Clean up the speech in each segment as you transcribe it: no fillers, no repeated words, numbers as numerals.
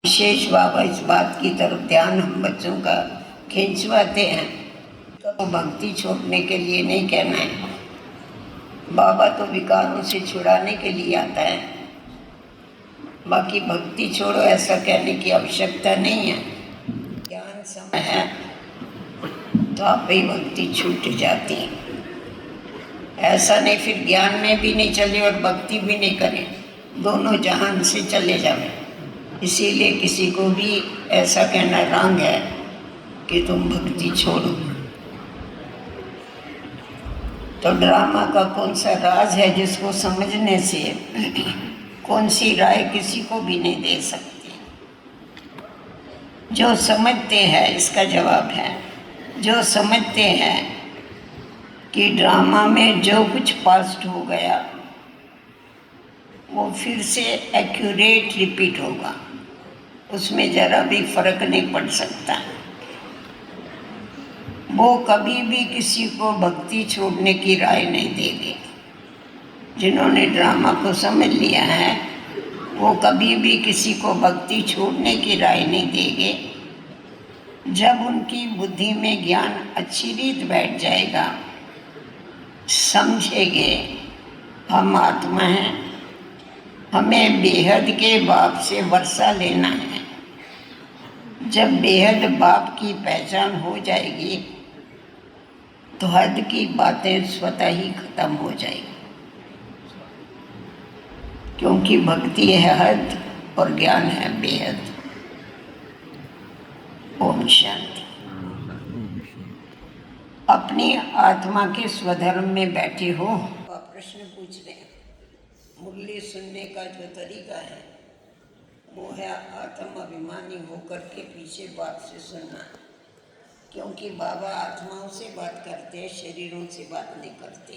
विशेष बाबा इस बात की तरफ ध्यान हम बच्चों का खिंचवाते हैं तो भक्ति छोड़ने के लिए नहीं कहना है। बाबा तो विकारों से छुड़ाने के लिए आता है, बाकी भक्ति छोड़ो ऐसा कहने की आवश्यकता नहीं है। ज्ञान समय है तो आप ही भक्ति छूट जाती है। ऐसा नहीं फिर ज्ञान में भी नहीं चले और भक्ति भी नहीं करें, दोनों जहान से चले जाए। इसीलिए किसी को भी ऐसा कहना रंग है कि तुम भक्ति छोड़ो। तो ड्रामा का कौन सा राज है जिसको समझने से कौन सी राय किसी को भी नहीं दे सकती। जो समझते हैं, इसका जवाब है, जो समझते हैं कि ड्रामा में जो कुछ पास्ट हो गया वो फिर से एक्यूरेट रिपीट होगा, उसमें ज़रा भी फर्क नहीं पड़ सकता। वो कभी भी किसी को भक्ति छोड़ने की राय नहीं देंगे। जिन्होंने ड्रामा को समझ लिया है वो कभी भी किसी को भक्ति छोड़ने की राय नहीं देंगे। जब उनकी बुद्धि में ज्ञान अच्छी रीत बैठ जाएगा, समझेंगे हम आत्मा हैं, हमें बेहद के बाप से वर्षा लेना है। जब बेहद बाप की पहचान हो जाएगी तो हद की बातें स्वतः ही खत्म हो जाएगी, क्योंकि भक्ति है हद और ज्ञान है बेहद। ओम शांति। अपनी आत्मा के स्वधर्म में बैठे हो, आप प्रश्न पूछ रहे हैं। मुरली सुनने का जो तरीका है वो है आत्म अभिमानी होकर के पीछे बात से सुनना, क्योंकि बाबा आत्माओं से बात करते हैं, शरीरों से बात नहीं करते।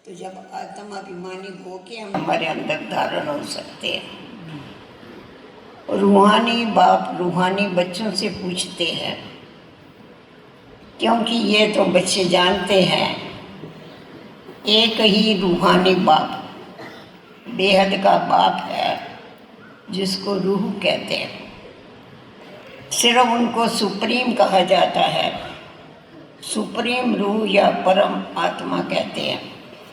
तो जब आत्म अभिमानी हो के हमारे अंदर धारण हो सकते हैं। रूहानी बाप रूहानी बच्चों से पूछते हैं, क्योंकि ये तो बच्चे जानते हैं एक ही रूहानी बाप बेहद का बाप है जिसको रूह कहते हैं। सिर्फ उनको सुप्रीम कहा जाता है, सुप्रीम रूह या परम आत्मा कहते हैं।